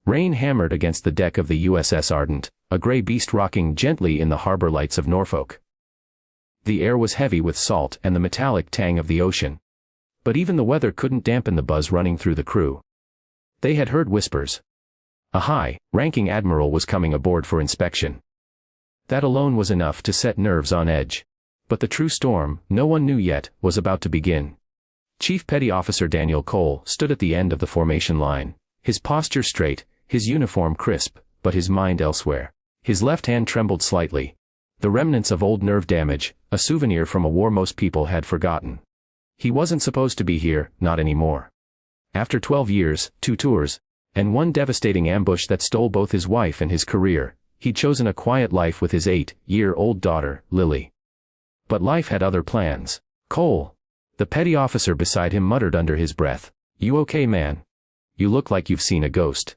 Rain hammered against the deck of the USS Ardent, a gray beast rocking gently in the harbor lights of Norfolk. The air was heavy with salt and the metallic tang of the ocean. But even the weather couldn't dampen the buzz running through the crew. They had heard whispers. A high-ranking admiral was coming aboard for inspection. That alone was enough to set nerves on edge. But the true storm, no one knew yet, was about to begin. Chief Petty Officer Daniel Cole stood at the end of the formation line, his posture straight, his uniform crisp, but his mind elsewhere. His left hand trembled slightly. The remnants of old nerve damage, a souvenir from a war most people had forgotten. He wasn't supposed to be here, not anymore. After 12 years, 2 tours, and one devastating ambush that stole both his wife and his career, he'd chosen a quiet life with his 8-year-old daughter, Lily. But life had other plans. Cole. The petty officer beside him muttered under his breath. You okay, man? You look like you've seen a ghost.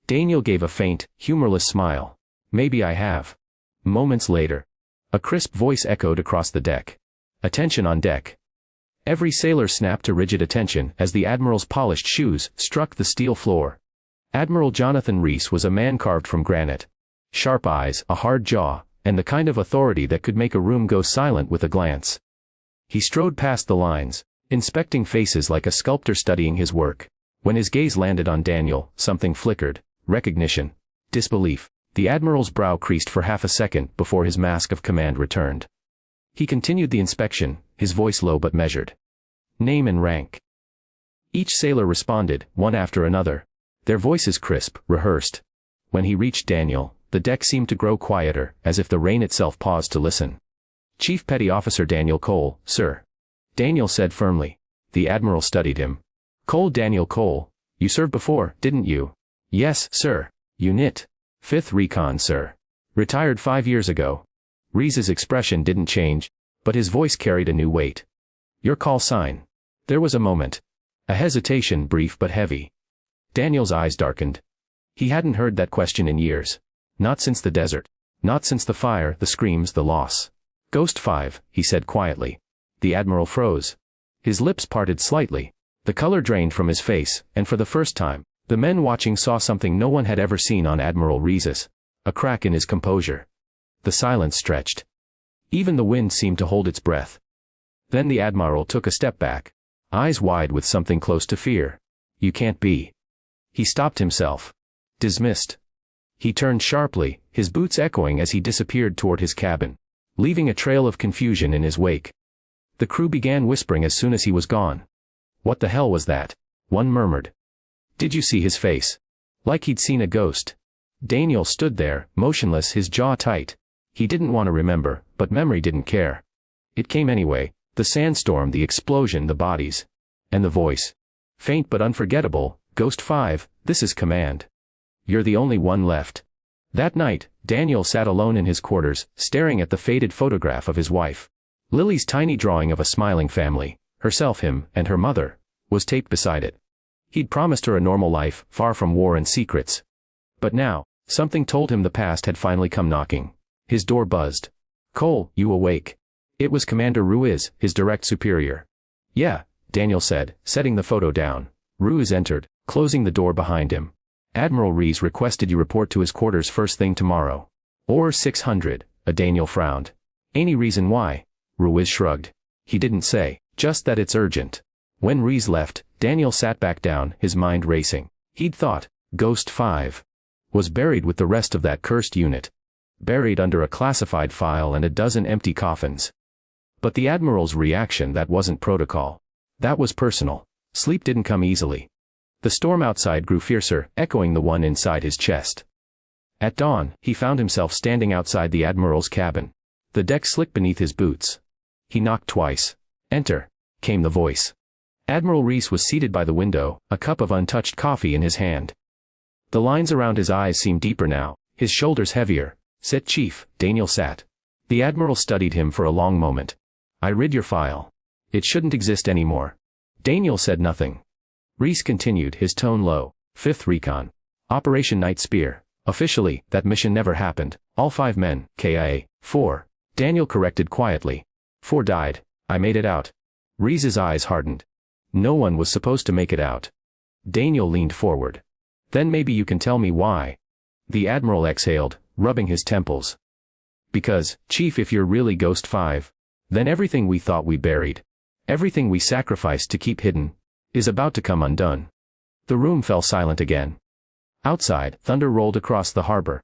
Daniel gave a faint, humorless smile. Maybe I have. Moments later, a crisp voice echoed across the deck. Attention on deck. Every sailor snapped to rigid attention as the Admiral's polished shoes struck the steel floor. Admiral Jonathan Rees was a man carved from granite. Sharp eyes, a hard jaw, and the kind of authority that could make a room go silent with a glance. He strode past the lines, inspecting faces like a sculptor studying his work. When his gaze landed on Daniel, something flickered. Recognition. Disbelief. The Admiral's brow creased for half a second before his mask of command returned. He continued the inspection, his voice low but measured. Name and rank. Each sailor responded, one after another. Their voices crisp, rehearsed. When he reached Daniel, the deck seemed to grow quieter, as if the rain itself paused to listen. Chief Petty Officer Daniel Cole, sir. Daniel said firmly. The Admiral studied him. Cole Daniel Cole. You served before, didn't you? Yes, sir. Unit. 5th Recon, sir. Retired 5 years ago. Rees's expression didn't change, but his voice carried a new weight. Your call sign. There was a moment. A hesitation, brief but heavy. Daniel's eyes darkened. He hadn't heard that question in years. Not since the desert. Not since the fire, the screams, the loss. Ghost 5, he said quietly. The Admiral froze. His lips parted slightly. The color drained from his face, and for the first time, the men watching saw something no one had ever seen on Admiral Rees. A crack in his composure. The silence stretched. Even the wind seemed to hold its breath. Then the Admiral took a step back. Eyes wide with something close to fear. You can't be. He stopped himself. Dismissed. He turned sharply, his boots echoing as he disappeared toward his cabin, leaving a trail of confusion in his wake. The crew began whispering as soon as he was gone. What the hell was that? One murmured. Did you see his face? Like he'd seen a ghost. Daniel stood there, motionless, his jaw tight. He didn't want to remember, but memory didn't care. It came anyway, the sandstorm, the explosion, the bodies. And the voice. Faint but unforgettable, Ghost 5, this is command. You're the only one left. That night, Daniel sat alone in his quarters, staring at the faded photograph of his wife. Lily's tiny drawing of a smiling family, herself, him, and her mother, was taped beside it. He'd promised her a normal life, far from war and secrets. But now, something told him the past had finally come knocking. His door buzzed. Cole, you awake? It was Commander Ruiz, his direct superior. Yeah, Daniel said, setting the photo down. Ruiz entered, closing the door behind him. Admiral Rees requested you report to his quarters first thing tomorrow. Or 600, Daniel frowned. Any reason why? Ruiz shrugged. He didn't say, just that it's urgent. When Rees left, Daniel sat back down, his mind racing. He'd thought, Ghost 5 was buried with the rest of that cursed unit. Buried under a classified file and a dozen empty coffins. But the Admiral's reaction, that wasn't protocol. That was personal. Sleep didn't come easily. The storm outside grew fiercer, echoing the one inside his chest. At dawn, he found himself standing outside the Admiral's cabin. The deck slick beneath his boots. He knocked twice. Enter, came the voice. Admiral Rees was seated by the window, a cup of untouched coffee in his hand. The lines around his eyes seemed deeper now, his shoulders heavier. Sit, Chief, Daniel sat. The Admiral studied him for a long moment. I read your file. It shouldn't exist anymore. Daniel said nothing. Rees continued, his tone low. 5th Recon. Operation Night Spear. Officially, that mission never happened. All 5 men, KIA. 4. Daniel corrected quietly. 4 died. I made it out. Rees's eyes hardened. No one was supposed to make it out. Daniel leaned forward. Then maybe you can tell me why. The Admiral exhaled, rubbing his temples. Because, Chief, if you're really Ghost 5, then everything we thought we buried, everything we sacrificed to keep hidden, is about to come undone. The room fell silent again. Outside, thunder rolled across the harbor.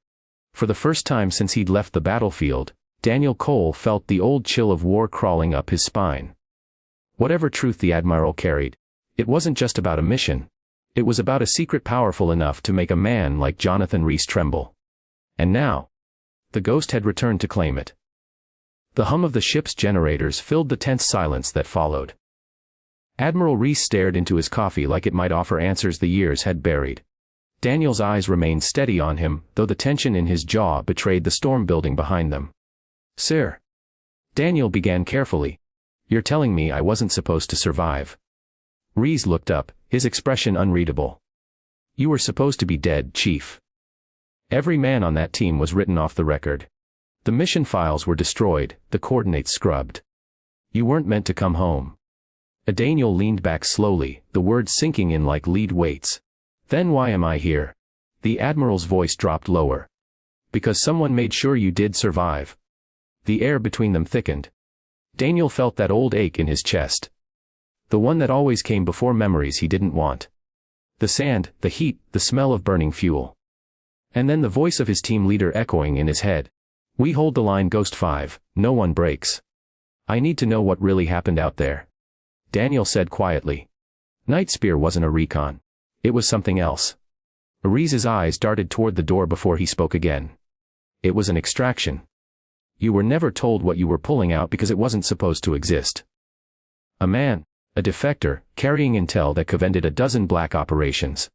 For the first time since he'd left the battlefield, Daniel Cole felt the old chill of war crawling up his spine. Whatever truth the Admiral carried, it wasn't just about a mission. It was about a secret powerful enough to make a man like Jonathan Rhys tremble. And now, the Ghost had returned to claim it. The hum of the ship's generators filled the tense silence that followed. Admiral Rhys stared into his coffee like it might offer answers the years had buried. Daniel's eyes remained steady on him, though the tension in his jaw betrayed the storm building behind them. Sir. Daniel began carefully. You're telling me I wasn't supposed to survive. Rhys looked up, his expression unreadable. You were supposed to be dead, Chief. Every man on that team was written off the record. The mission files were destroyed, the coordinates scrubbed. You weren't meant to come home. Daniel leaned back slowly, the words sinking in like lead weights. Then why am I here? The Admiral's voice dropped lower. Because someone made sure you did survive. The air between them thickened. Daniel felt that old ache in his chest. The one that always came before memories he didn't want. The sand, the heat, the smell of burning fuel. And then the voice of his team leader echoing in his head. We hold the line, Ghost 5, no one breaks. I need to know what really happened out there. Daniel said quietly. Night Spear wasn't a recon. It was something else. Rhys's eyes darted toward the door before he spoke again. It was an extraction. You were never told what you were pulling out because it wasn't supposed to exist. A man, a defector, carrying intel that could have ended a dozen black operations.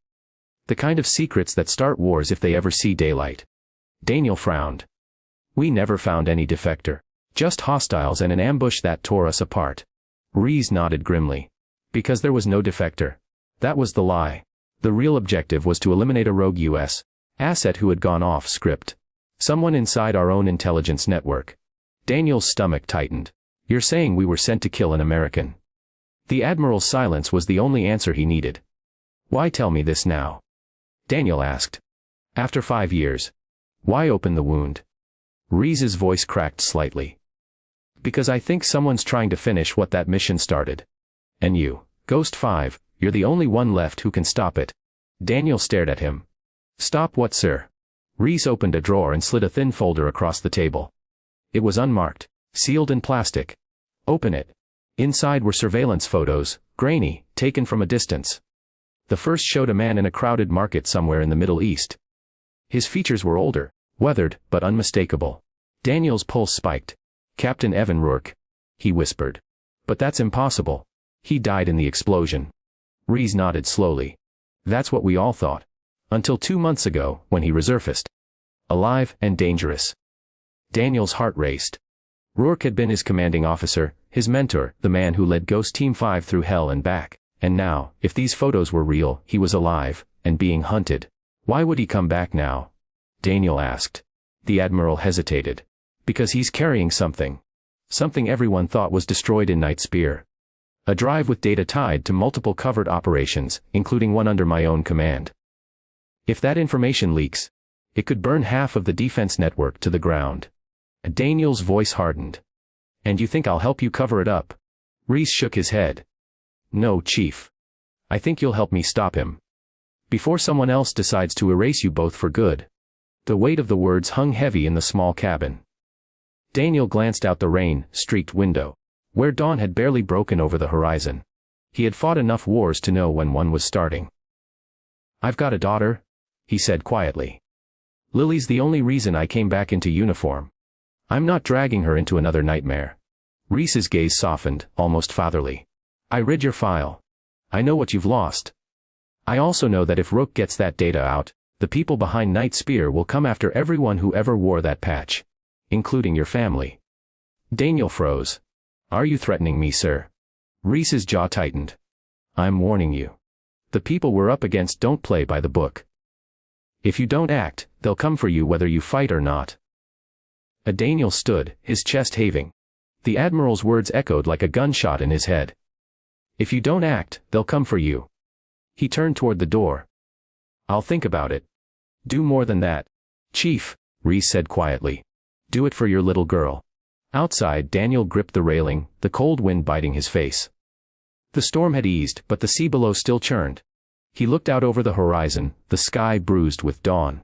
The kind of secrets that start wars if they ever see daylight. Daniel frowned. We never found any defector. Just hostiles and an ambush that tore us apart. Rhys nodded grimly. Because there was no defector. That was the lie. The real objective was to eliminate a rogue U.S. asset who had gone off script. Someone inside our own intelligence network. Daniel's stomach tightened. You're saying we were sent to kill an American? The Admiral's silence was the only answer he needed. Why tell me this now? Daniel asked. After 5 years. Why open the wound? Rhys's voice cracked slightly. Because I think someone's trying to finish what that mission started. And you, Ghost 5, you're the only one left who can stop it. Daniel stared at him. Stop what, sir? Rhys opened a drawer and slid a thin folder across the table. It was unmarked, sealed in plastic. Open it. Inside were surveillance photos, grainy, taken from a distance. The first showed a man in a crowded market somewhere in the Middle East. His features were older, weathered, but unmistakable. Daniel's pulse spiked. Captain Evan Rourke. He whispered. But that's impossible. He died in the explosion. Rhys nodded slowly. That's what we all thought. Until 2 months ago, when he resurfaced. Alive and dangerous. Daniel's heart raced. Rourke had been his commanding officer, his mentor, the man who led Ghost Team 5 through hell and back. And now, if these photos were real, he was alive, and being hunted. Why would he come back now? Daniel asked. The Admiral hesitated. Because he's carrying something. Something everyone thought was destroyed in Night Spear. A drive with data tied to multiple covert operations, including one under my own command. If that information leaks, it could burn half of the defense network to the ground. Daniel's voice hardened. And you think I'll help you cover it up? Rhys shook his head. No, Chief. I think you'll help me stop him. Before someone else decides to erase you both for good. The weight of the words hung heavy in the small cabin. Daniel glanced out the rain-streaked window, where dawn had barely broken over the horizon. He had fought enough wars to know when one was starting. I've got a daughter, he said quietly. Lily's the only reason I came back into uniform. I'm not dragging her into another nightmare. Rhys's gaze softened, almost fatherly. I read your file. I know what you've lost. I also know that if Rook gets that data out, the people behind Night Spear will come after everyone who ever wore that patch. Including your family. Daniel froze. Are you threatening me, sir? Rhys's jaw tightened. I'm warning you. The people we're up against don't play by the book. If you don't act, they'll come for you whether you fight or not. Daniel stood, his chest heaving. The Admiral's words echoed like a gunshot in his head. If you don't act, they'll come for you. He turned toward the door. I'll think about it. Do more than that. Chief, Reese said quietly. Do it for your little girl. Outside, Daniel gripped the railing, the cold wind biting his face. The storm had eased, but the sea below still churned. He looked out over the horizon, the sky bruised with dawn.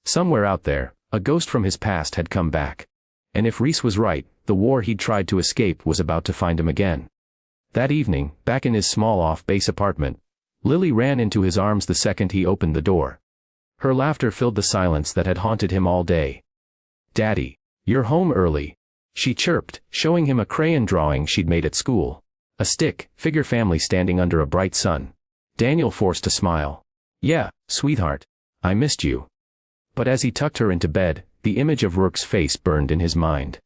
Somewhere out there, a ghost from his past had come back. And if Reese was right, the war he'd tried to escape was about to find him again. That evening, back in his small off-base apartment, Lily ran into his arms the second he opened the door. Her laughter filled the silence that had haunted him all day. "Daddy, you're home early," she chirped, showing him a crayon drawing she'd made at school. A stick-figure family standing under a bright sun. Daniel forced a smile. "Yeah, sweetheart. I missed you." But as he tucked her into bed, the image of Rourke's face burned in his mind.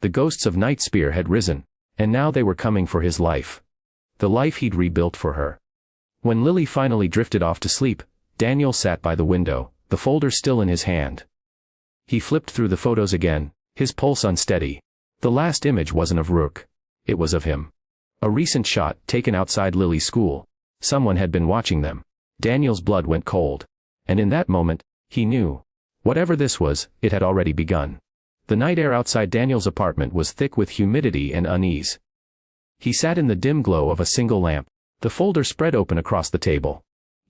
The ghosts of Night Spear had risen, and now they were coming for his life. The life he'd rebuilt for her. When Lily finally drifted off to sleep, Daniel sat by the window, the folder still in his hand. He flipped through the photos again, his pulse unsteady. The last image wasn't of Rourke. It was of him. A recent shot taken outside Lily's school. Someone had been watching them. Daniel's blood went cold. And in that moment, he knew. Whatever this was, it had already begun. The night air outside Daniel's apartment was thick with humidity and unease. He sat in the dim glow of a single lamp, the folder spread open across the table.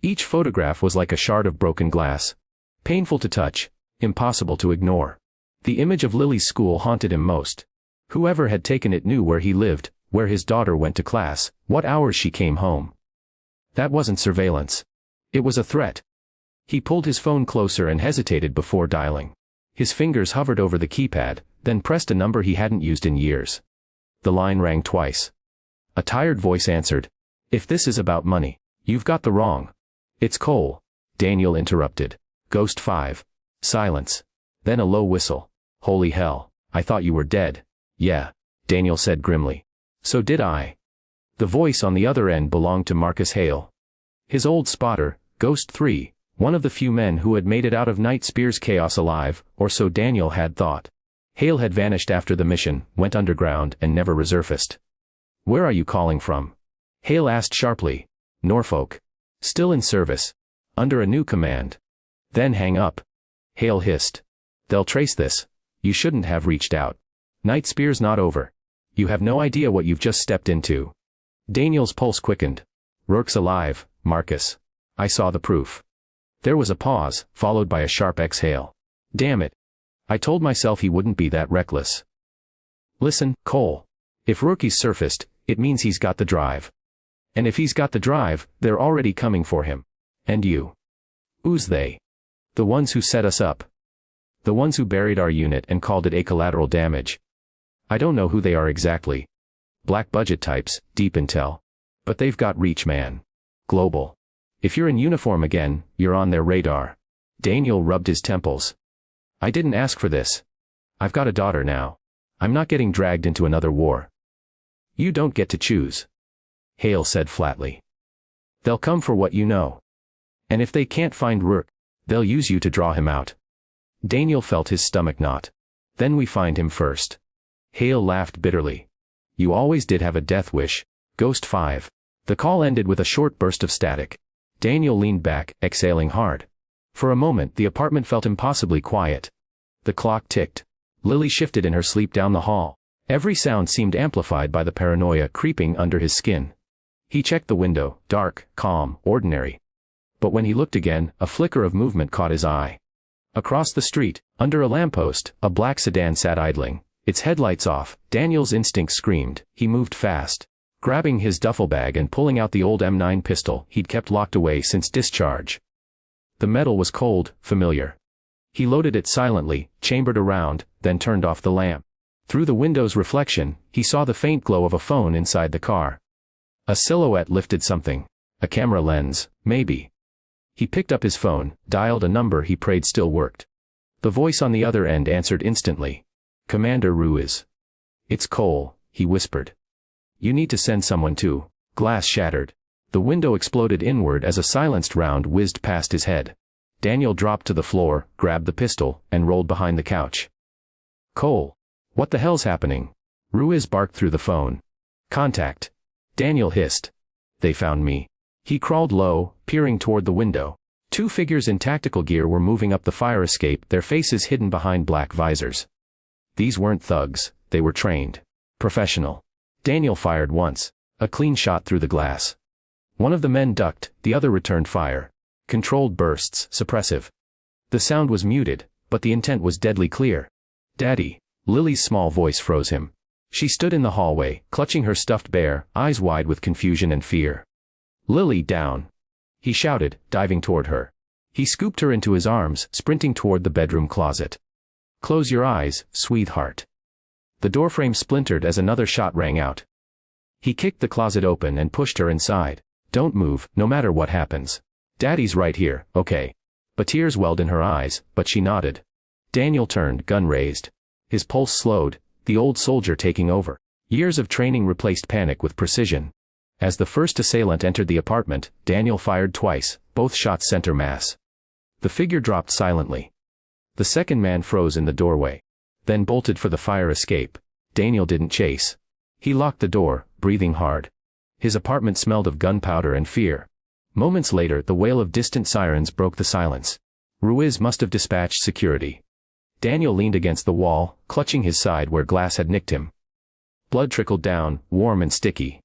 Each photograph was like a shard of broken glass. Painful to touch, impossible to ignore. The image of Lily's school haunted him most. Whoever had taken it knew where he lived, where his daughter went to class, what hours she came home. That wasn't surveillance. It was a threat. He pulled his phone closer and hesitated before dialing. His fingers hovered over the keypad, then pressed a number he hadn't used in years. The line rang twice. A tired voice answered. "If this is about money, you've got the wrong." "It's Cole," Daniel interrupted. "Ghost 5. Silence. Then a low whistle. "Holy hell, I thought you were dead." "Yeah," Daniel said grimly. "So did I." The voice on the other end belonged to Marcus Hale. His old spotter, Ghost 3, one of the few men who had made it out of Night Spear's chaos alive, or so Daniel had thought. Hale had vanished after the mission, went underground, and never resurfaced. "Where are you calling from?" Hale asked sharply. "Norfolk. Still in service. Under a new command." "Then hang up." Hale hissed. "They'll trace this. You shouldn't have reached out. Night Spear's not over. You have no idea what you've just stepped into." Daniel's pulse quickened. "Rourke's alive, Marcus. I saw the proof." There was a pause, followed by a sharp exhale. "Damn it. I told myself he wouldn't be that reckless." "Listen, Cole. If Rourke's surfaced, it means he's got the drive. And if he's got the drive, they're already coming for him. And you." "Who's they?" "The ones who set us up. The ones who buried our unit and called it a collateral damage. I don't know who they are exactly. Black budget types, deep intel. But they've got reach, man. Global. If you're in uniform again, you're on their radar." Daniel rubbed his temples. "I didn't ask for this. I've got a daughter now. I'm not getting dragged into another war." "You don't get to choose," Hale said flatly. "They'll come for what you know. And if they can't find Rourke, they'll use you to draw him out." Daniel felt his stomach knot. "Then we find him first." Hale laughed bitterly. "You always did have a death wish, Ghost 5. The call ended with a short burst of static. Daniel leaned back, exhaling hard. For a moment the apartment felt impossibly quiet. The clock ticked. Lily shifted in her sleep down the hall. Every sound seemed amplified by the paranoia creeping under his skin. He checked the window, dark, calm, ordinary. But when he looked again, a flicker of movement caught his eye. Across the street, under a lamppost, a black sedan sat idling, its headlights off. Daniel's instinct screamed. He moved fast, grabbing his duffel bag and pulling out the old M9 pistol he'd kept locked away since discharge. The metal was cold, familiar. He loaded it silently, chambered around, then turned off the lamp. Through the window's reflection, he saw the faint glow of a phone inside the car. A silhouette lifted something. A camera lens, maybe. He picked up his phone, dialed a number he prayed still worked. The voice on the other end answered instantly. "Commander Ruiz." "It's Cole," he whispered. "You need to send someone to." Glass shattered. The window exploded inward as a silenced round whizzed past his head. Daniel dropped to the floor, grabbed the pistol, and rolled behind the couch. "Cole. What the hell's happening?" Ruiz barked through the phone. "Contact." Daniel hissed. "They found me." He crawled low, peering toward the window. Two figures in tactical gear were moving up the fire escape, their faces hidden behind black visors. These weren't thugs, they were trained. Professional. Daniel fired once. A clean shot through the glass. One of the men ducked, the other returned fire. Controlled bursts, suppressive. The sound was muted, but the intent was deadly clear. "Daddy." Lily's small voice froze him. She stood in the hallway, clutching her stuffed bear, eyes wide with confusion and fear. "Lily, down!" he shouted, diving toward her. He scooped her into his arms, sprinting toward the bedroom closet. "Close your eyes, sweetheart." The doorframe splintered as another shot rang out. He kicked the closet open and pushed her inside. "Don't move, no matter what happens. Daddy's right here, okay?" But tears welled in her eyes, but she nodded. Daniel turned, gun raised. His pulse slowed, the old soldier taking over. Years of training replaced panic with precision. As the first assailant entered the apartment, Daniel fired twice, both shots center mass. The figure dropped silently. The second man froze in the doorway. Then bolted for the fire escape. Daniel didn't chase. He locked the door, breathing hard. His apartment smelled of gunpowder and fear. Moments later, the wail of distant sirens broke the silence. Ruiz must have dispatched security. Daniel leaned against the wall, clutching his side where glass had nicked him. Blood trickled down, warm and sticky.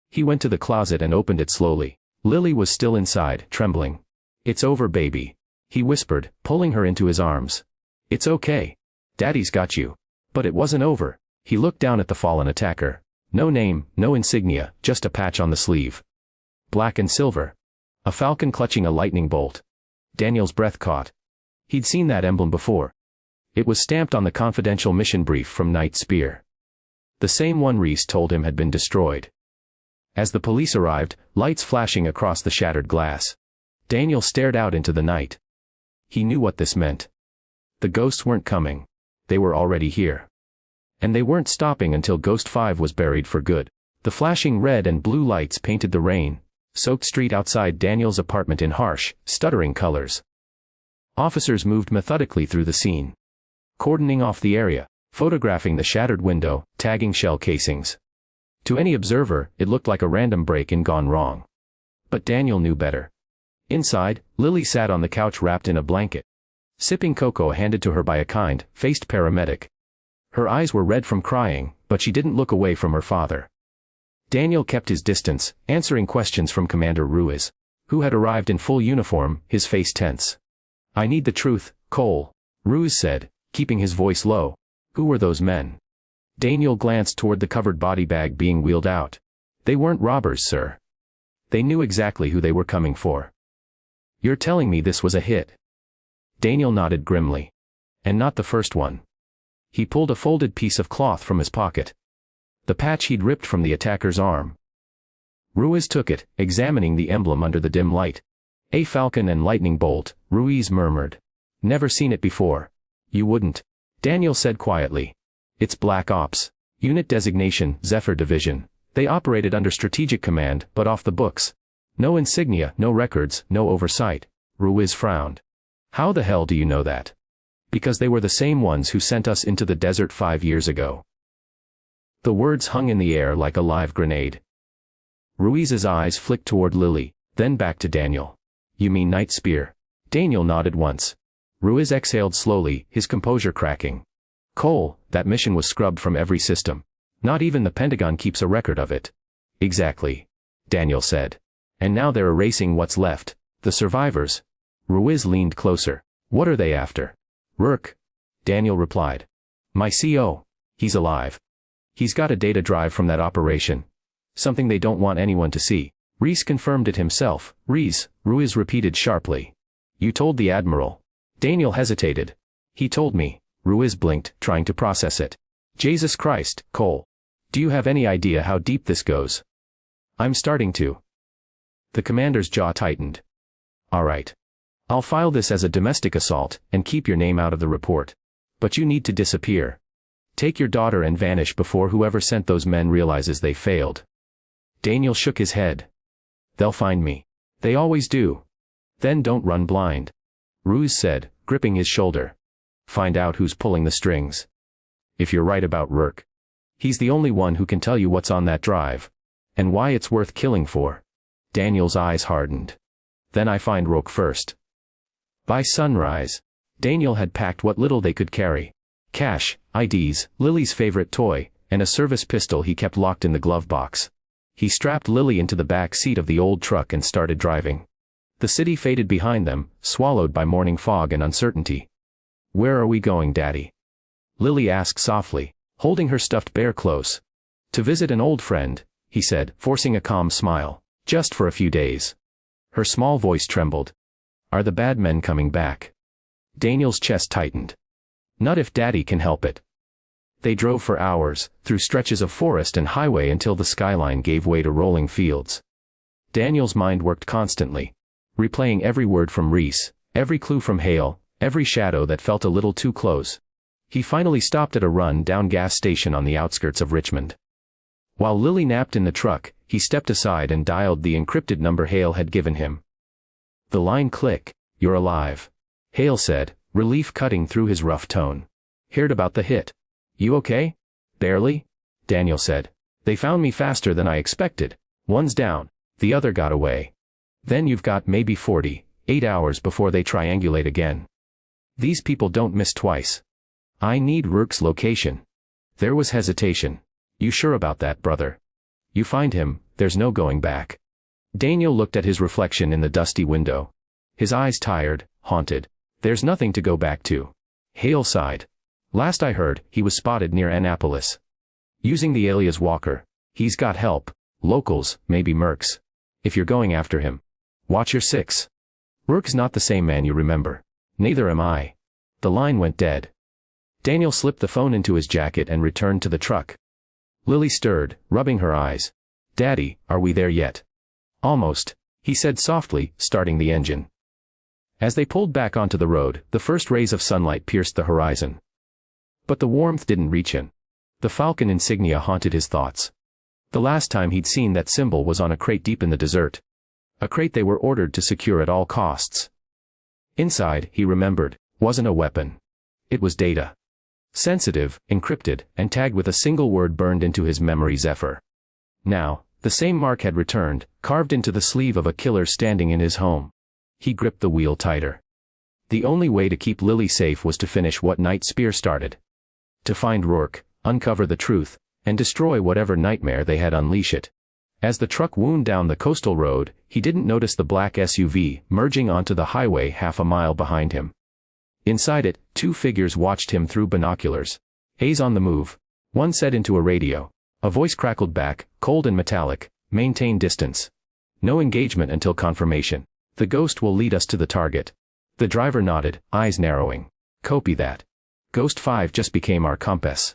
He went to the closet and opened it slowly. Lily was still inside, trembling. "It's over, baby," he whispered, pulling her into his arms. "It's okay. Daddy's got you." But it wasn't over. He looked down at the fallen attacker. No name, no insignia, just a patch on the sleeve. Black and silver. A falcon clutching a lightning bolt. Daniel's breath caught. He'd seen that emblem before. It was stamped on the confidential mission brief from Night Spear. The same one Reese told him had been destroyed. As the police arrived, lights flashing across the shattered glass. Daniel stared out into the night. He knew what this meant. The ghosts weren't coming. They were already here. And they weren't stopping until Ghost 5 was buried for good. The flashing red and blue lights painted the rain-soaked street outside Daniel's apartment in harsh, stuttering colors. Officers moved methodically through the scene, cordoning off the area, photographing the shattered window, tagging shell casings. To any observer, it looked like a random break-in gone wrong. But Daniel knew better. Inside, Lily sat on the couch wrapped in a blanket, sipping cocoa handed to her by a kind-faced paramedic. Her eyes were red from crying, but she didn't look away from her father. Daniel kept his distance, answering questions from Commander Ruiz, who had arrived in full uniform, his face tense. "I need the truth, Cole," Ruiz said, keeping his voice low. "Who were those men?" Daniel glanced toward the covered body bag being wheeled out. "They weren't robbers, sir. They knew exactly who they were coming for." "You're telling me this was a hit?" Daniel nodded grimly. "And not the first one." He pulled a folded piece of cloth from his pocket. The patch he'd ripped from the attacker's arm. Ruiz took it, examining the emblem under the dim light. "A falcon and lightning bolt," Ruiz murmured. "Never seen it before." "You wouldn't," Daniel said quietly. "It's Black Ops. Unit designation, Zephyr Division. They operated under strategic command, but off the books. No insignia, no records, no oversight." Ruiz frowned. "How the hell do you know that?" "Because they were the same ones who sent us into the desert 5 years ago." The words hung in the air like a live grenade. Ruiz's eyes flicked toward Lily, then back to Daniel. "You mean Night Spear?" Daniel nodded once. Ruiz exhaled slowly, his composure cracking. "Cole, that mission was scrubbed from every system. Not even the Pentagon keeps a record of it." "Exactly," Daniel said. "And now they're erasing what's left. The survivors." Ruiz leaned closer. "What are they after?" "Rourke," Daniel replied. "My CO. He's alive. He's got a data drive from that operation. Something they don't want anyone to see." Reese confirmed it himself. "Reese," Ruiz repeated sharply. "You told the Admiral." Daniel hesitated. "He told me." Ruiz blinked, trying to process it. "Jesus Christ, Cole. Do you have any idea how deep this goes?" "I'm starting to." The commander's jaw tightened. "All right. I'll file this as a domestic assault, and keep your name out of the report. But you need to disappear. Take your daughter and vanish before whoever sent those men realizes they failed." Daniel shook his head. "They'll find me. They always do." "Then don't run blind," Ruiz said, gripping his shoulder. "Find out who's pulling the strings. If you're right about Rourke, he's the only one who can tell you what's on that drive. And why it's worth killing for." Daniel's eyes hardened. "Then I find Rourke first." By sunrise, Daniel had packed what little they could carry. Cash, IDs, Lily's favorite toy, and a service pistol he kept locked in the glove box. He strapped Lily into the back seat of the old truck and started driving. The city faded behind them, swallowed by morning fog and uncertainty. "Where are we going, Daddy?" Lily asked softly, holding her stuffed bear close. "To visit an old friend," he said, forcing a calm smile. "Just for a few days." Her small voice trembled. "Are the bad men coming back?" Daniel's chest tightened. "Not if Daddy can help it." They drove for hours, through stretches of forest and highway until the skyline gave way to rolling fields. Daniel's mind worked constantly, replaying every word from Reese, every clue from Hale, every shadow that felt a little too close. He finally stopped at a run-down gas station on the outskirts of Richmond. While Lily napped in the truck, he stepped aside and dialed the encrypted number Hale had given him. The line clicked. "You're alive," Hale said, relief cutting through his rough tone. "Heard about the hit. You okay?" "Barely," Daniel said. "They found me faster than I expected. One's down, the other got away. Then you've got maybe 48 hours before they triangulate again. These people don't miss twice. I need Rourke's location." There was hesitation. "You sure about that, brother? You find him, there's no going back." Daniel looked at his reflection in the dusty window. His eyes tired, haunted. "There's nothing to go back to." Hale sighed. "Last I heard, he was spotted near Annapolis. Using the alias Walker. He's got help. Locals, maybe mercs. If you're going after him, watch your six. Rourke's not the same man you remember. Neither am I." The line went dead. Daniel slipped the phone into his jacket and returned to the truck. Lily stirred, rubbing her eyes. "Daddy, are we there yet?" "Almost," he said softly, starting the engine. As they pulled back onto the road, the first rays of sunlight pierced the horizon. But the warmth didn't reach him. The Falcon insignia haunted his thoughts. The last time he'd seen that symbol was on a crate deep in the desert. A crate they were ordered to secure at all costs. Inside, he remembered, wasn't a weapon. It was data. Sensitive, encrypted, and tagged with a single word burned into his memory: Zephyr. Now, the same mark had returned, carved into the sleeve of a killer standing in his home. He gripped the wheel tighter. The only way to keep Lily safe was to finish what Night Spear started. To find Rourke, uncover the truth, and destroy whatever nightmare they had unleashed. As the truck wound down the coastal road, he didn't notice the black SUV merging onto the highway half a mile behind him. Inside it, two figures watched him through binoculars. "A's on the move," one said into a radio. A voice crackled back, cold and metallic, "Maintain distance. No engagement until confirmation. The ghost will lead us to the target." The driver nodded, eyes narrowing. "Copy that. Ghost 5 just became our compass."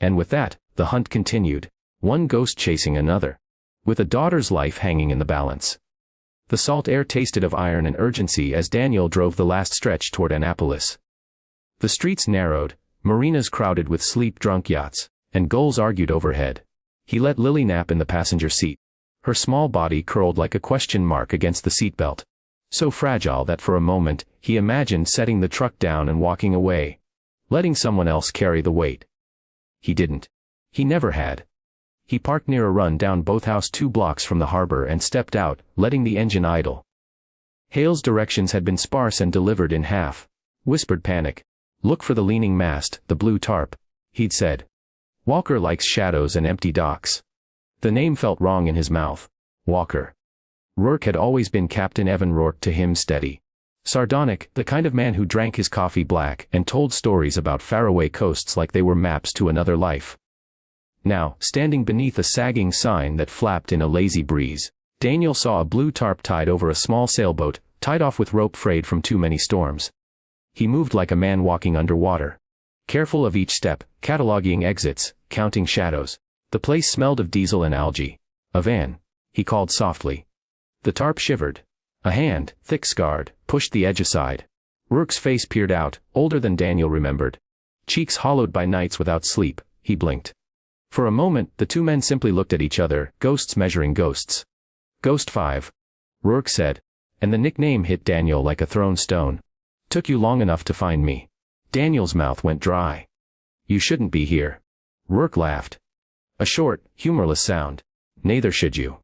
And with that, the hunt continued, one ghost chasing another, with a daughter's life hanging in the balance. The salt air tasted of iron and urgency as Daniel drove the last stretch toward Annapolis. The streets narrowed, marinas crowded with sleep-drunk yachts, and gulls argued overhead. He let Lily nap in the passenger seat. Her small body curled like a question mark against the seatbelt. So fragile that for a moment, he imagined setting the truck down and walking away, letting someone else carry the weight. He didn't. He never had. He parked near a run-down boathouse 2 blocks from the harbor and stepped out, letting the engine idle. Hale's directions had been sparse and delivered in half. Whispered panic. "Look for the leaning mast, the blue tarp," he'd said. "Walker likes shadows and empty docks." The name felt wrong in his mouth. Walker. Rourke had always been Captain Evan Rourke to him, steady. Sardonic, the kind of man who drank his coffee black and told stories about faraway coasts like they were maps to another life. Now, standing beneath a sagging sign that flapped in a lazy breeze, Daniel saw a blue tarp tied over a small sailboat, tied off with rope frayed from too many storms. He moved like a man walking underwater. Careful of each step, cataloging exits, counting shadows. The place smelled of diesel and algae. "A van," he called softly. The tarp shivered. A hand, thick-scarred, pushed the edge aside. Rourke's face peered out, older than Daniel remembered. Cheeks hollowed by nights without sleep, he blinked. For a moment, the two men simply looked at each other, ghosts measuring ghosts. "Ghost 5. Rourke said. And the nickname hit Daniel like a thrown stone. "Took you long enough to find me." Daniel's mouth went dry. "You shouldn't be here." Rourke laughed. A short, humorless sound. "Neither should you.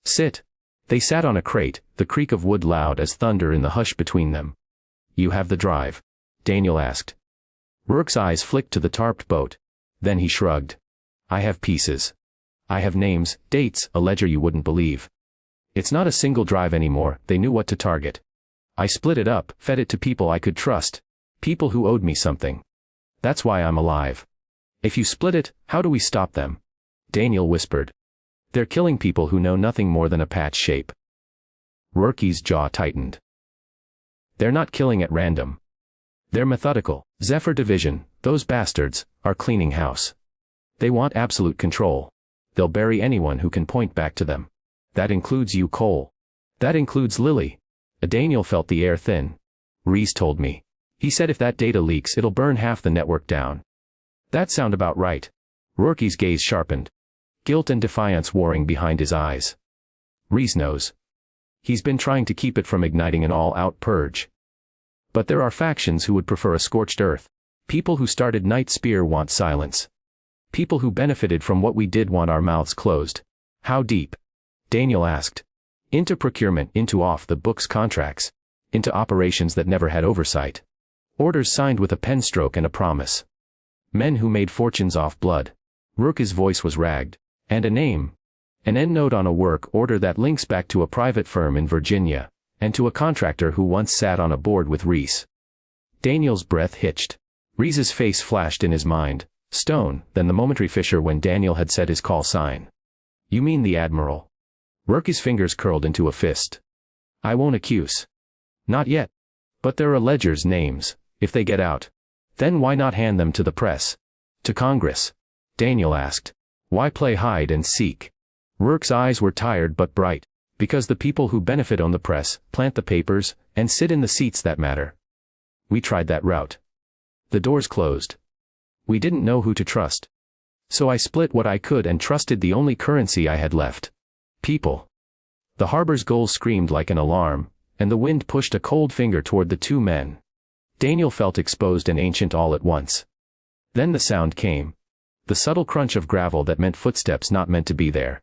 Sit." They sat on a crate, the creak of wood loud as thunder in the hush between them. You have the drive? Daniel asked. Rourke's eyes flicked to the tarped boat. Then he shrugged. I have pieces. I have names, dates, a ledger you wouldn't believe. It's not a single drive anymore, they knew what to target. I split it up, fed it to people I could trust. People who owed me something. That's why I'm alive. If you split it, how do we stop them? Daniel whispered. They're killing people who know nothing more than a patch shape. Rourke's jaw tightened. They're not killing at random. They're methodical. Zephyr Division, those bastards, are cleaning house. They want absolute control. They'll bury anyone who can point back to them. That includes you, Cole. That includes Lily. Daniel felt the air thin. Reese told me. He said if that data leaks it'll burn half the network down. That sound about right. Rourke's gaze sharpened. Guilt and defiance warring behind his eyes. Reese knows. He's been trying to keep it from igniting an all-out purge. But there are factions who would prefer a scorched earth. People who started Night Spear want silence. People who benefited from what we did want our mouths closed. How deep? Daniel asked. Into procurement, into off-the-books contracts. Into operations that never had oversight. Orders signed with a pen stroke and a promise. Men who made fortunes off blood. Rourke's voice was ragged. And a name. An endnote on a work order that links back to a private firm in Virginia, and to a contractor who once sat on a board with Reese. Daniel's breath hitched. Reese's face flashed in his mind. Stone, then the momentary fissure when Daniel had said his call sign. You mean the Admiral? Rourke's fingers curled into a fist. I won't accuse. Not yet. But there are ledgers names, if they get out. Then why not hand them to the press? To Congress? Daniel asked. Why play hide and seek? Rourke's eyes were tired but bright. Because the people who benefit own the press, plant the papers, and sit in the seats that matter. We tried that route. The doors closed. We didn't know who to trust. So I split what I could and trusted the only currency I had left. People. The harbor's gulls screamed like an alarm, and the wind pushed a cold finger toward the two men. Daniel felt exposed and ancient all at once. Then the sound came. The subtle crunch of gravel that meant footsteps not meant to be there.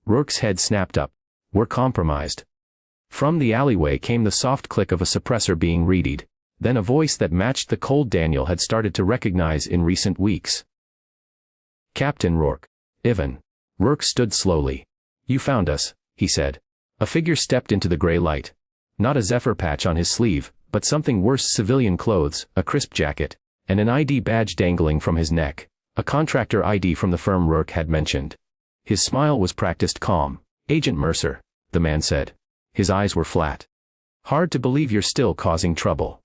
Rourke's head snapped up. We're compromised. From the alleyway came the soft click of a suppressor being readied, then a voice that matched the cold Daniel had started to recognize in recent weeks. Captain Rourke. Ivan. Rourke stood slowly. You found us, he said. A figure stepped into the gray light. Not a Zephyr patch on his sleeve, but something worse: civilian clothes, a crisp jacket, and an ID badge dangling from his neck. A contractor ID from the firm Rourke had mentioned. His smile was practiced calm. Agent Mercer, the man said. His eyes were flat. Hard to believe you're still causing trouble.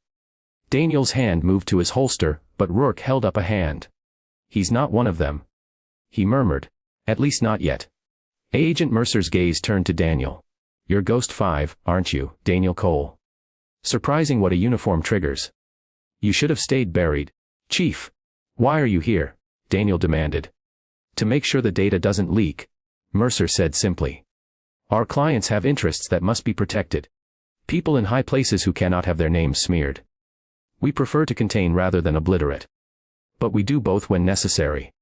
Daniel's hand moved to his holster, but Rourke held up a hand. He's not one of them. He murmured. At least not yet. Agent Mercer's gaze turned to Daniel. You're Ghost 5, aren't you, Daniel Cole? Surprising what a uniform triggers. You should have stayed buried. Chief. Why are you here? Daniel demanded. To make sure the data doesn't leak, Mercer said simply. Our clients have interests that must be protected. People in high places who cannot have their names smeared. We prefer to contain rather than obliterate. But we do both when necessary.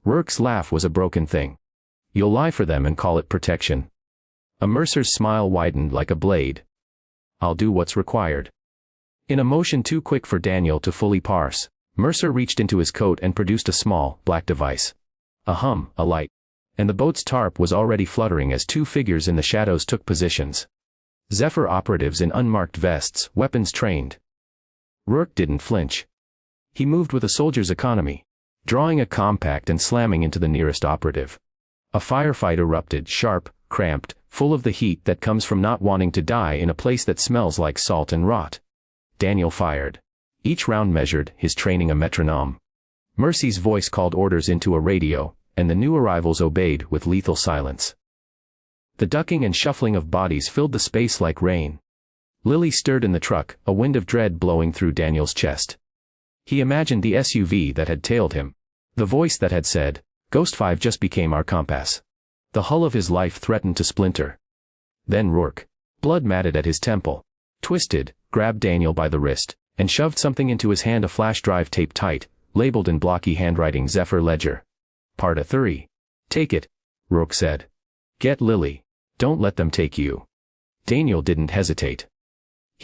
Rourke's laugh was a broken thing. You'll lie for them and call it protection. Mercer's smile widened like a blade. I'll do what's required. In a motion too quick for Daniel to fully parse, Mercer reached into his coat and produced a small, black device. A light. And the boat's tarp was already fluttering as two figures in the shadows took positions. Zephyr operatives in unmarked vests, weapons trained. Rourke didn't flinch. He moved with a soldier's economy, drawing a compact and slamming into the nearest operative. A firefight erupted, sharp, cramped, full of the heat that comes from not wanting to die in a place that smells like salt and rot. Daniel fired. Each round measured, his training a metronome. Mercy's voice called orders into a radio, and the new arrivals obeyed with lethal silence. The ducking and shuffling of bodies filled the space like rain. Lily stirred in the truck, a wind of dread blowing through Daniel's chest. He imagined the SUV that had tailed him. The voice that had said, Ghost 5 just became our compass. The hull of his life threatened to splinter. Then Rourke, blood matted at his temple, twisted, grabbed Daniel by the wrist, and shoved something into his hand, a flash drive taped tight, labeled in blocky handwriting Zephyr Ledger. Part 3. Take it, Rourke said. Get Lily. Don't let them take you. Daniel didn't hesitate.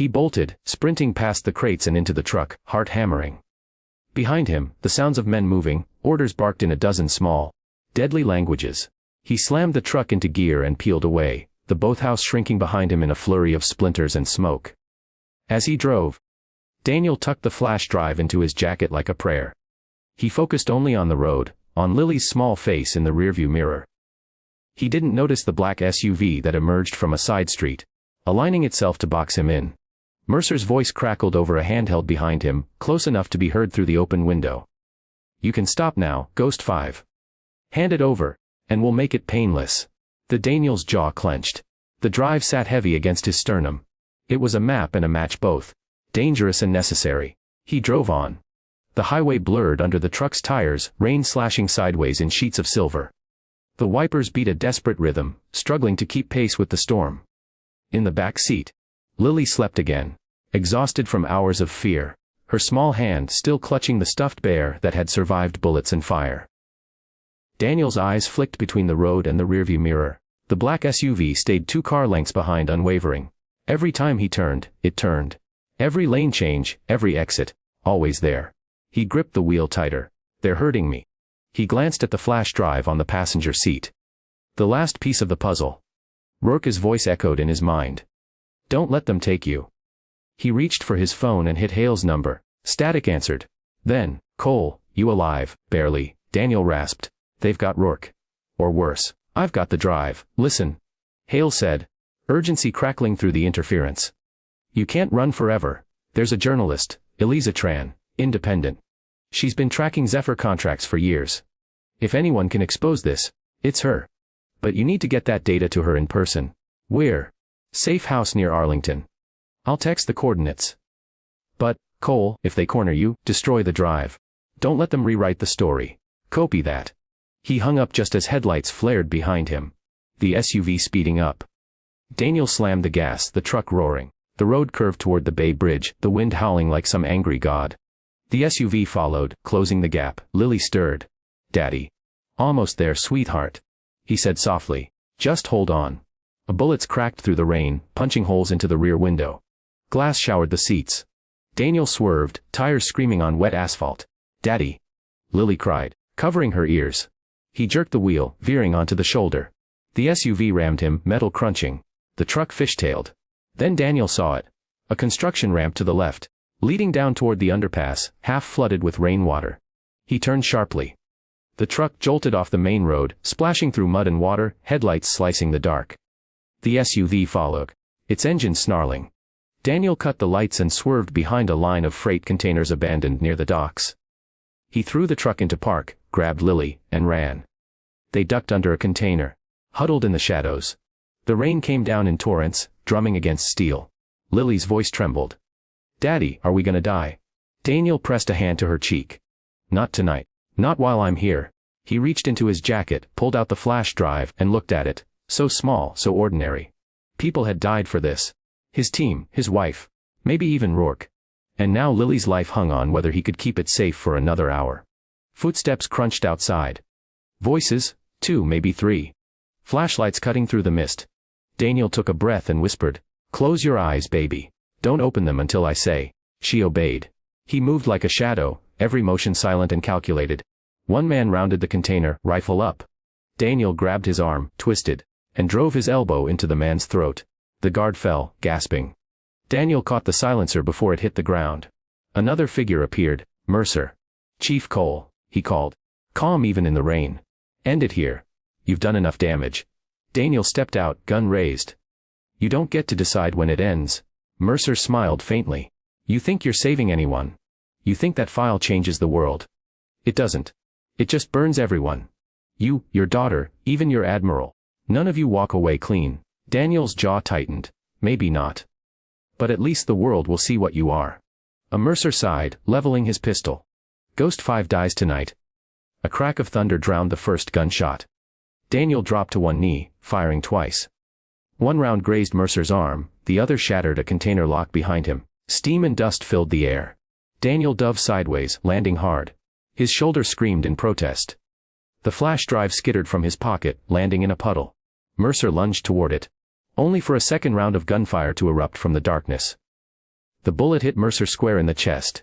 He bolted, sprinting past the crates and into the truck, heart hammering. Behind him, the sounds of men moving, orders barked in a dozen small, deadly languages. He slammed the truck into gear and peeled away, the boathouse shrinking behind him in a flurry of splinters and smoke. As he drove, Daniel tucked the flash drive into his jacket like a prayer. He focused only on the road, on Lily's small face in the rearview mirror. He didn't notice the black SUV that emerged from a side street, aligning itself to box him in. Mercer's voice crackled over a handheld behind him, close enough to be heard through the open window. "You can stop now, Ghost 5. Hand it over, and we'll make it painless." Daniel's jaw clenched. The drive sat heavy against his sternum. It was a map and a match both. Dangerous and necessary. He drove on. The highway blurred under the truck's tires, rain slashing sideways in sheets of silver. The wipers beat a desperate rhythm, struggling to keep pace with the storm. In the back seat, Lily slept again, exhausted from hours of fear, her small hand still clutching the stuffed bear that had survived bullets and fire. Daniel's eyes flicked between the road and the rearview mirror. The black SUV stayed 2 car lengths behind, unwavering. Every time he turned, it turned. Every lane change, every exit, always there. He gripped the wheel tighter. "They're hurting me." He glanced at the flash drive on the passenger seat. The last piece of the puzzle. Rourke's voice echoed in his mind. "Don't let them take you." He reached for his phone and hit Hale's number. Static answered. Then, "Cole, you alive?" "Barely," Daniel rasped. "They've got Rourke. Or worse, I've got the drive." "Listen," Hale said, urgency crackling through the interference. "You can't run forever. There's a journalist, Eliza Tran, independent. She's been tracking Zephyr contracts for years. If anyone can expose this, it's her. But you need to get that data to her in person." "Where?" "Safe house near Arlington. I'll text the coordinates." "But, Cole, if they corner you, destroy the drive. Don't let them rewrite the story. Copy that." He hung up just as headlights flared behind him. The SUV speeding up. Daniel slammed the gas, the truck roaring. The road curved toward the Bay Bridge, the wind howling like some angry god. The SUV followed, closing the gap. Lily stirred. "Daddy. Almost there, sweetheart," he said softly. "Just hold on." Bullets cracked through the rain, punching holes into the rear window. Glass showered the seats. Daniel swerved, tires screaming on wet asphalt. "Daddy!" Lily cried, covering her ears. He jerked the wheel, veering onto the shoulder. The SUV rammed him, metal crunching. The truck fishtailed. Then Daniel saw it. A construction ramp to the left, leading down toward the underpass, half flooded with rainwater. He turned sharply. The truck jolted off the main road, splashing through mud and water, headlights slicing the dark. The SUV followed, its engine snarling. Daniel cut the lights and swerved behind a line of freight containers abandoned near the docks. He threw the truck into park, grabbed Lily, and ran. They ducked under a container, huddled in the shadows. The rain came down in torrents, drumming against steel. Lily's voice trembled. "Daddy, are we gonna die?" Daniel pressed a hand to her cheek. "Not tonight. Not while I'm here." He reached into his jacket, pulled out the flash drive, and looked at it. So small, so ordinary. People had died for this. His team, his wife, maybe even Rourke. And now Lily's life hung on whether he could keep it safe for another hour. Footsteps crunched outside. Voices, 2, maybe 3. Flashlights cutting through the mist. Daniel took a breath and whispered, "Close your eyes, baby. Don't open them until I say." She obeyed. He moved like a shadow, every motion silent and calculated. One man rounded the container, rifle up. Daniel grabbed his arm, twisted, and drove his elbow into the man's throat. The guard fell, gasping. Daniel caught the silencer before it hit the ground. Another figure appeared, Mercer. "Chief Cole," he called. Calm even in the rain. "End it here. You've done enough damage." Daniel stepped out, gun raised. "You don't get to decide when it ends." Mercer smiled faintly. "You think you're saving anyone. You think that file changes the world. It doesn't. It just burns everyone. You, your daughter, even your Admiral. None of you walk away clean." Daniel's jaw tightened. "Maybe not. But at least the world will see what you are." A Mercer sighed, leveling his pistol. "Ghost 5 dies tonight." A crack of thunder drowned the first gunshot. Daniel dropped to one knee, firing twice. One round grazed Mercer's arm, the other shattered a container lock behind him. Steam and dust filled the air. Daniel dove sideways, landing hard. His shoulder screamed in protest. The flash drive skittered from his pocket, landing in a puddle. Mercer lunged toward it. Only for a second round of gunfire to erupt from the darkness. The bullet hit Mercer square in the chest.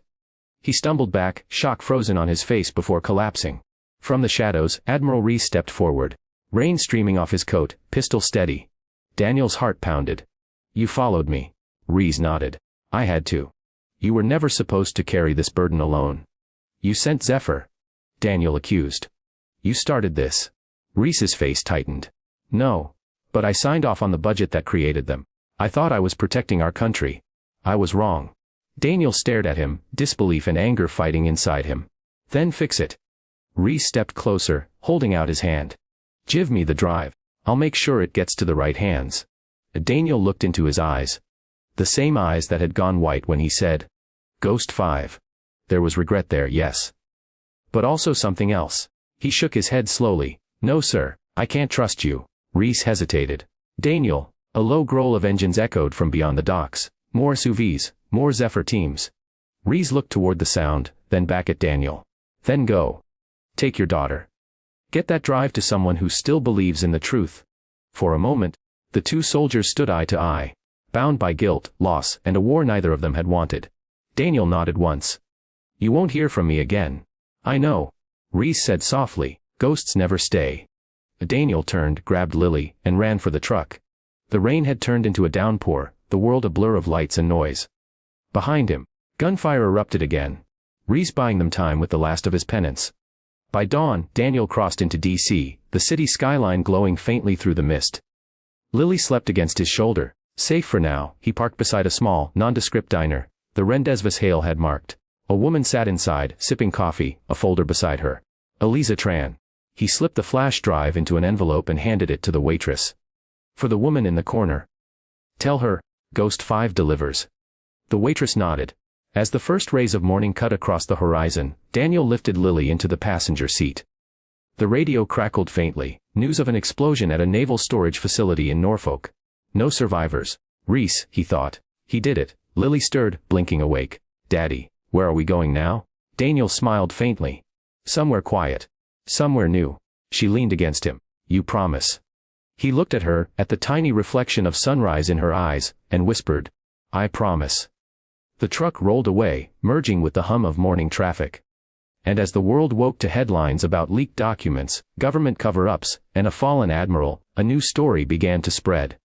He stumbled back, shock frozen on his face before collapsing. From the shadows, Admiral Reese stepped forward. Rain streaming off his coat, pistol steady. Daniel's heart pounded. "You followed me." Reese nodded. "I had to. You were never supposed to carry this burden alone." "You sent Zephyr," Daniel accused. "You started this." Reese's face tightened. "No. But I signed off on the budget that created them. I thought I was protecting our country. I was wrong." Daniel stared at him, disbelief and anger fighting inside him. "Then fix it." Reese stepped closer, holding out his hand. "Give me the drive. I'll make sure it gets to the right hands." Daniel looked into his eyes. The same eyes that had gone white when he said, "Ghost 5. There was regret there, yes. But also something else. He shook his head slowly. "No sir, I can't trust you." Reese hesitated. "Daniel." A low growl of engines echoed from beyond the docks. More SUVs, more Zephyr teams. Reese looked toward the sound, then back at Daniel. "Then go. Take your daughter. Get that drive to someone who still believes in the truth." For a moment, the two soldiers stood eye to eye, bound by guilt, loss, and a war neither of them had wanted. Daniel nodded once. "You won't hear from me again." "I know," Reese said softly. "Ghosts never stay." Daniel turned, grabbed Lily, and ran for the truck. The rain had turned into a downpour, the world a blur of lights and noise. Behind him, gunfire erupted again. Reese buying them time with the last of his penance. By dawn, Daniel crossed into D.C., the city skyline glowing faintly through the mist. Lily slept against his shoulder. Safe for now, he parked beside a small, nondescript diner. The Rendezvous Hale had marked. A woman sat inside, sipping coffee, a folder beside her. Eliza Tran. He slipped the flash drive into an envelope and handed it to the waitress. "For the woman in the corner. Tell her, Ghost 5 delivers." The waitress nodded. As the first rays of morning cut across the horizon, Daniel lifted Lily into the passenger seat. The radio crackled faintly, news of an explosion at a naval storage facility in Norfolk. No survivors. Reese, he thought. He did it. Lily stirred, blinking awake. "Daddy, where are we going now?" Daniel smiled faintly. "Somewhere quiet. Somewhere new." She leaned against him. "You promise?" He looked at her, at the tiny reflection of sunrise in her eyes, and whispered, "I promise." The truck rolled away, merging with the hum of morning traffic. And as the world woke to headlines about leaked documents, government cover-ups, and a fallen admiral, a new story began to spread.